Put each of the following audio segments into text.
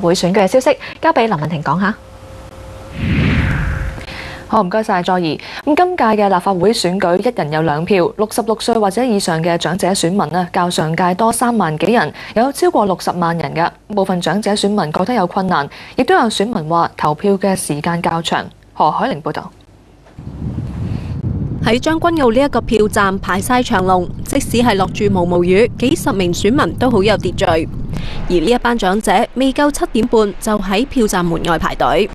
會選舉嘅消息，交俾林文婷講下。好，唔該晒佐怡。今屆嘅立法會選舉一人有2票，66歲或者以上嘅長者選民呢，較上屆多3萬幾人，有超過60萬人嘅。部分長者選民覺得有困難，亦都有選民話投票嘅時間較長。何海玲報導。喺將軍澳呢一個票站排晒長龍，即使係落住毛毛雨，幾十名選民都好有秩序。而呢一班長者未夠7點半就喺票站門外排隊。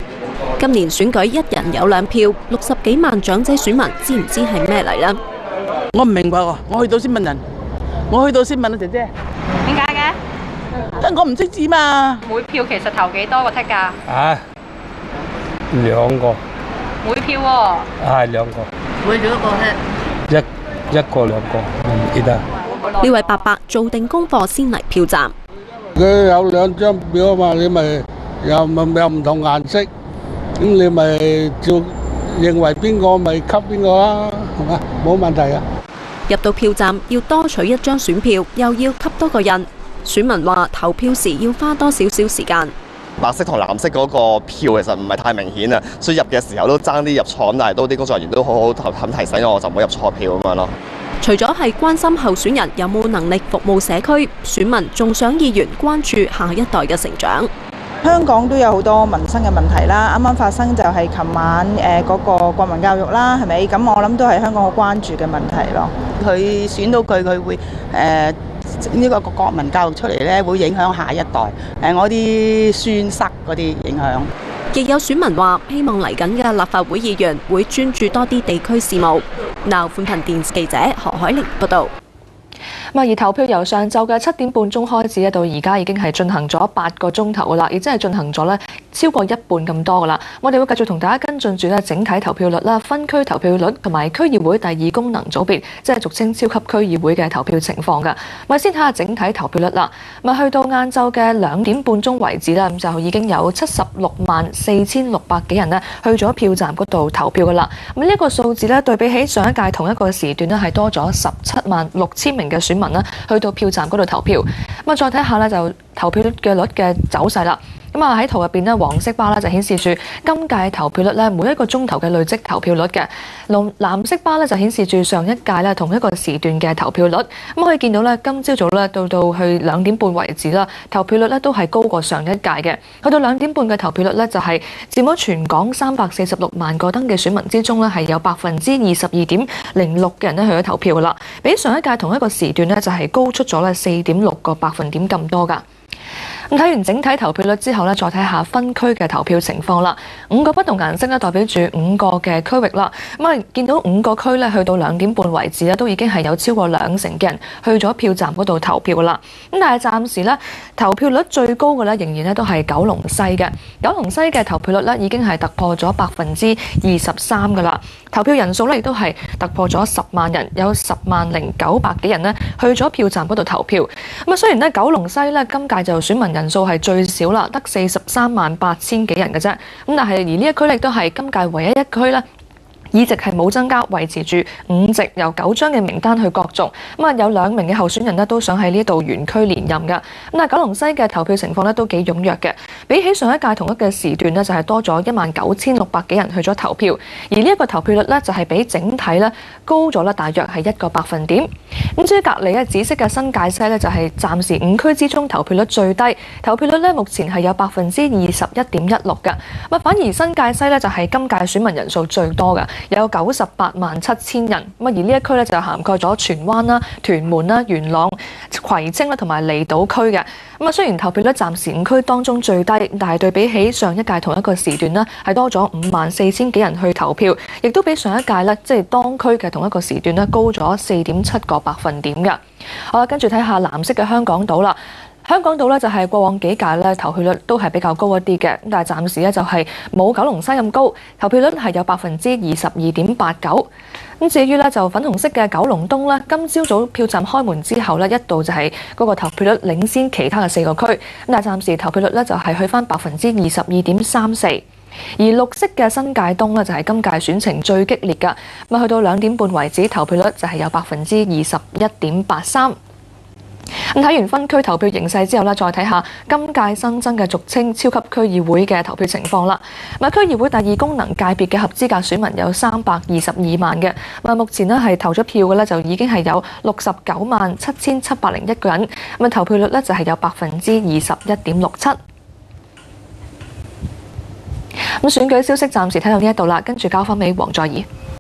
今年選舉一人有2票，60幾萬長者選民知唔知係咩嚟呢？我唔明白喎，我去到先問人，我去到先問啊姐姐。點解嘅？因為我唔識字嘛。每票其實投幾多個剔㗎？兩個。每票喎。係兩個。每幾多個剔？一個兩個，唔記得。呢位伯伯做定功課先嚟票站。佢有2張表啊嘛，你咪有唔同顏色，咁你咪照認為邊個咪吸邊個啦，係嘛？冇問題啊！入到票站要多取1張選票，又要吸多個印。選民話投票時要花多少少時間。白色同藍色嗰個票其實唔係太明顯啊，所以入嘅時候都爭啲入錯，但係都啲工作人員都好肯提醒我，就唔好入錯票咁樣咯。除咗係關心候選人有冇能力服務社區，選民仲想議員關注下一代嘅成長。香港都有好多民生嘅問題啦，啱啱發生就係琴晚嗰個國民教育啦，係咪？咁我諗都係香港好關注嘅問題咯。佢選到佢會呢個國民教育出嚟咧，會影響下一代。我啲孫室嗰啲影響。亦有選民話，希望嚟緊嘅立法會議員會專注多啲地區事務。嗱，寬頻電視記者何海玲報道。而投票由上晝嘅7點半鐘開始，到而家已經係進行咗8個鐘頭噶啦，亦即係進行咗超過一半咁多噶啦。我哋會繼續同大家跟進住整體投票率啦、分區投票率同埋區議會第2功能組別，即係俗稱超級區議會嘅投票情況㗎。咁先睇下整體投票率啦。去到晏晝嘅2點半鐘為止啦，咁就已經有764600幾人去咗票站嗰度投票噶啦。咁呢一個數字對比起上一屆同一個時段係多咗176000名嘅選民去到票站嗰度投票。再睇下就投票率嘅走勢啦。喺圖入邊黃色巴就顯示住今屆投票率每1個鐘頭嘅累積投票率嘅，藍色巴就顯示住上一屆同一個時段嘅投票率。可以見到今朝早到去2點半為止啦，投票率都係高過上一屆嘅。去到2點半嘅投票率就係佔咗全港346萬個登記選民之中係有22.06%嘅人去咗投票噶啦，比上一屆同一個時段就係高出咗4.6個百分點咁多噶。睇完整體投票率之後再睇下分區嘅投票情況啦。5個不同顏色代表住5個嘅區域啦。見到5個區去到2點半為止都已經係有超過20%嘅人去咗票站嗰度投票啦。但係暫時投票率最高嘅仍然都係九龍西嘅。九龍西嘅投票率已經係突破咗23%噶啦。投票人數亦都係突破咗10萬人，有100900幾人去咗票站嗰度投票。雖然九龍西今屆就選民人數係最少啦，得438000幾人嘅啫。但係而呢一區亦都係今屆唯一一區議席係冇增加，維持住5席由9張嘅名單去角逐。有2名嘅候選人都想喺呢度原區連任㗎。但九龍西嘅投票情況都幾踴躍嘅，比起上一屆同一個時段就係多咗19600幾人去咗投票。而呢一個投票率就係比整體高咗大約係1個百分點。至於隔離紫色嘅新界西就係暫時5區之中投票率最低，投票率目前係有21.16%㗎。反而新界西就係今屆選民人數最多㗎。有987000人，而呢一區就涵蓋咗荃灣啦、屯門啦、元朗、葵青啦同埋離島區嘅。雖然投票率暫時5區當中最低，但係對比起上一屆同一個時段係多咗54000幾人去投票，亦都比上一屆即係當區嘅同一個時段高咗4.7個百分點嘅。好啦，跟住睇下藍色嘅香港島啦。香港島就係過往幾屆投票率都係比較高一啲嘅，但係暫時就係冇九龍西咁高，投票率係有22.89%。至於就粉紅色嘅九龍東今朝早票站開門之後一度就係嗰個投票率領先其他嘅4個區，但係暫時投票率就係去返22.34%。而綠色嘅新界東就係今屆選情最激烈㗎，去到2點半為止，投票率就係有21.83%。咁睇完分區投票形勢之後咧，再睇下今屆新增嘅俗稱超級區議會嘅投票情況啦。咁區議會第2功能界別嘅合資格選民有322萬嘅，咁目前咧係投咗票嘅咧就已經係有697701個人，咁投票率咧就係有21.67%。咁選舉消息暫時睇到呢一度啦，跟住交翻俾黃載儀。